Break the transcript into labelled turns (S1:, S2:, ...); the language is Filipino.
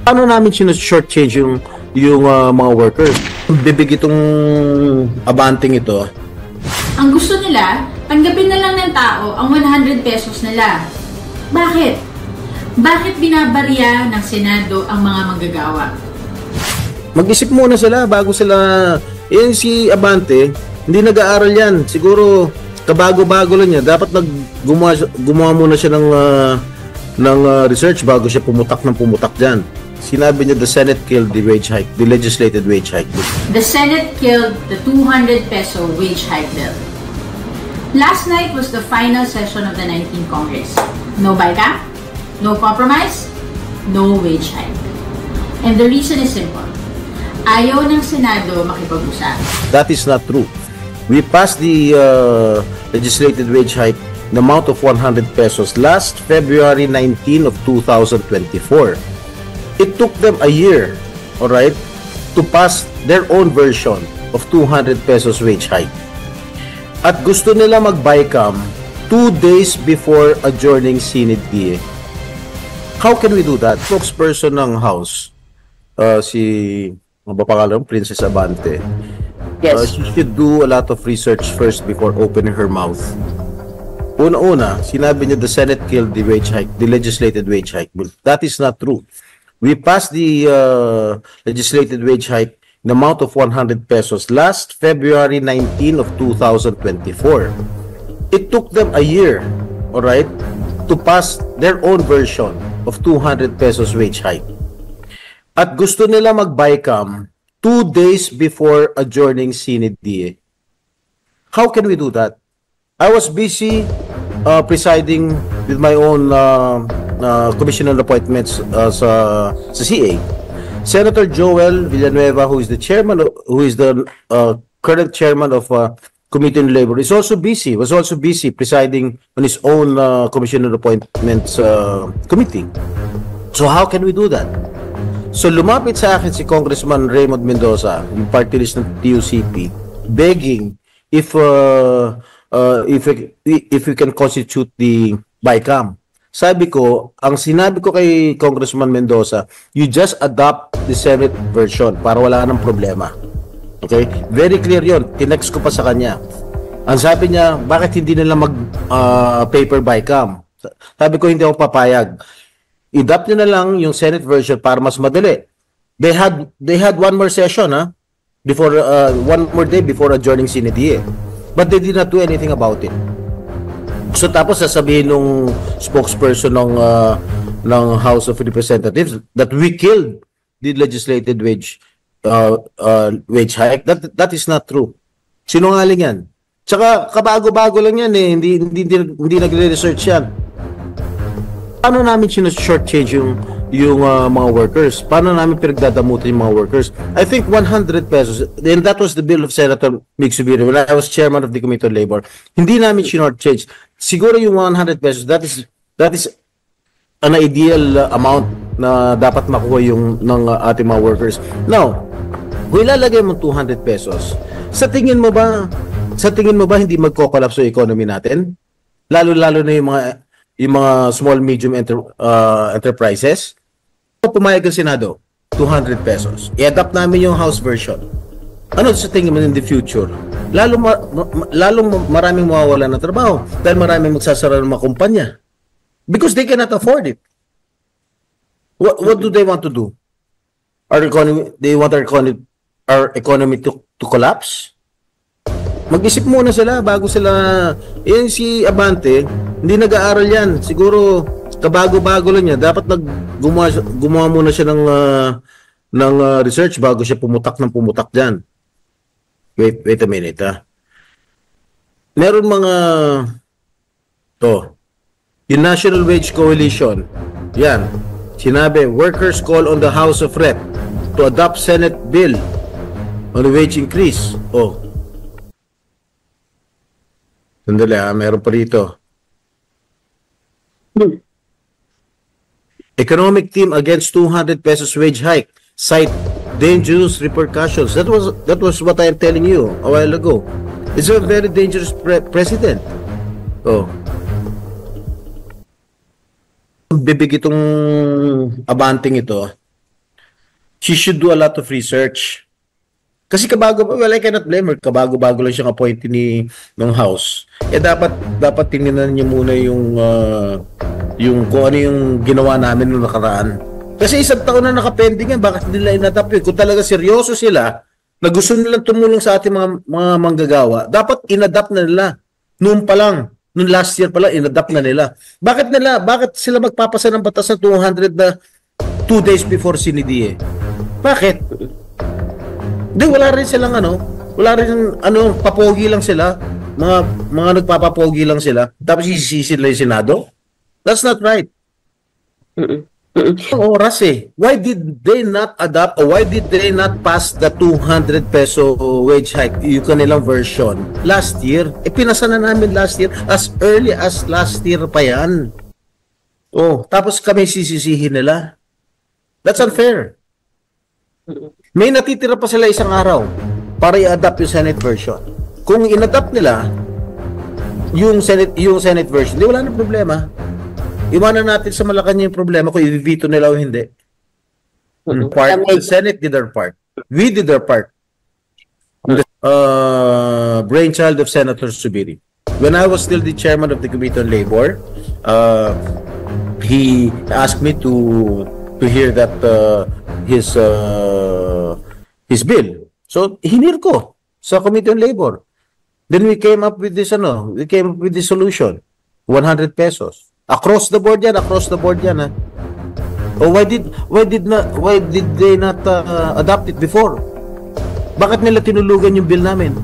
S1: Paano namin shortchange yung mga workers? Bibig itong abanting ito.
S2: Ang gusto nila, tanggapin na lang ng tao ang 100 pesos nila. Bakit? Bakit binabarya ng Senado ang mga manggagawa?
S1: Mag-isip muna sila bago sila. Yan si Abante, hindi nag-aaral yan. Siguro kabago-bago lang niya. Dapat gumawa muna siya ng research bago siya pumutak dyan. Sinabi niya the Senate killed the wage hike, the legislated wage hike.
S2: The Senate killed the 200 peso wage hike bill. Last night was the final session of the 19th Congress. No BICAM, no compromise, no wage hike. And the reason is simple. Ayaw ng Senado makipag-usap.
S1: That is not true. We passed the legislated wage hike in the amount of 100 pesos last February 19 of 2024. It took them a year, all right, to pass their own version of 200 pesos wage hike. At gusto nila mag-BICAM 2 days before adjourning Senate DA. How can we do that? Spokesperson ng House, ano ba pangalan? Princess Abante.
S2: Yes.
S1: She should do a lot of research first before opening her mouth. Una-una, sinabi niya the Senate killed the wage hike, the legislated wage hike bill. That is not true. We passed the legislated wage hike in the amount of 100 pesos last February 19 of 2024. It took them a year, all right, to pass their own version of 200 pesos wage hike. At gusto nila mag-BICAM 2 days before adjourning Senate DA. How can we do that? I was busy presiding with my own commissioner appointments sa CA. Senator Joel Villanueva, who is the current chairman of Committee on Labor, was also busy presiding on his own commissioner appointments committee. So how can we do that? So lumapit sa akin si Congressman Raymond Mendoza, yung party list ng TUCP, begging if we can constitute the BICAM. Sabi ko, ang sinabi ko kay Congressman Mendoza, you just adopt the Senate version para wala nang problema. Okay? Very clear yon. Tinext ko pa sa kanya. Ang sabi niya, bakit hindi nila paper BICAM? Sabi ko, hindi ako papayag. I-adopt nyo na lang yung Senate version para mas madali. They had one more session, before one more day before adjourning Senate DA. But they did not do anything about it. So tapos sasabihin nung spokesperson ng House of Representatives that we killed the legislated wage hike. That is not true. Sinungaling yan. Tsaka kabago-bago lang yan eh. Hindi nagre-research yan. Paano namin shortchange yung mga workers? Paano namin pinagdadamutan yung mga workers? I think 100 pesos, and that was the bill of Senator Mig Subiri when I was chairman of the Committee on Labor. Hindi namin shortchange. Siguro yung 100 pesos, that is an ideal amount na dapat makuha ng ating mga workers. Now, kung ilalagay mo 200 pesos, sa tingin mo ba hindi magko-collapse yung economy natin? Lalo-lalo na yung mga small medium enterprises. Pumayag ang Senado 200 pesos. I-adapt namin yung House version. Ano sa tingin mo in the future? Lalong maraming mawawala ng trabaho dahil maraming magsasara ng mga kumpanya because they cannot afford it. What do they want to do? They want our economy to collapse? Mag-isip muna sila bago sila. Yan si Abante, hindi nag-aaral yan. Siguro kabago-bago lang niya. Dapat gumawa muna siya ng research bago siya pumutak dyan. Wait a minute Meron mga yung National Wage Coalition. Yan. Sinabi, workers call on the House of Rep to adopt Senate bill on the wage increase. Sandali meron pa rito. Economic team against 200 pesos wage hike. Cite dangerous repercussions. That was what I am telling you a while ago. It's a very dangerous precedent. Bibig itong abanting ito. she should do a lot of research. Kasi well, I cannot blame her. Kabago-bago lang siyang appointee ng House. Dapat tingnan niyo muna yung kung ano yung ginawa namin noong nakaraan. Kasi 1 taon na nakapending yan, bakit nila inadapt yun? Kung talaga seryoso sila, na gusto nilang tumulong sa ating mga manggagawa, dapat inadapt na nila. Noon pa lang, noong last year pa lang, inadapt na nila. Bakit sila magpapasa ng batas na 200 na 2 days before CNDA? Bakit? Wala rin silang papogi lang sila. Mga nagpapapogi lang sila. Tapos isisisi nila yung Senado? That's not right. Oras eh. Why did they not adapt or why did they not pass the 200 peso wage hike, yung kanilang version, last year? Pinasa na namin last year. As early as last year pa yan. Tapos kami sisisihin nila. That's unfair. May natitira pa sila 1 araw para i-adapt yung Senate version. Kung in-adapt nila yung Senate version, wala na problema. Iwanan natin sa Malacanang yung problema kung i-veto nila o hindi. The Senate did their part. We did our part. Brainchild of Senator Zubiri. When I was still the chairman of the Committee on Labor, he asked me to hear that his bill. So hinir ko sa Committee on Labor. Then we came up with this solution. 100 pesos. Across the board yan ha. Why did they not adopt it before? Bakit nila tinulugan yung bill namin?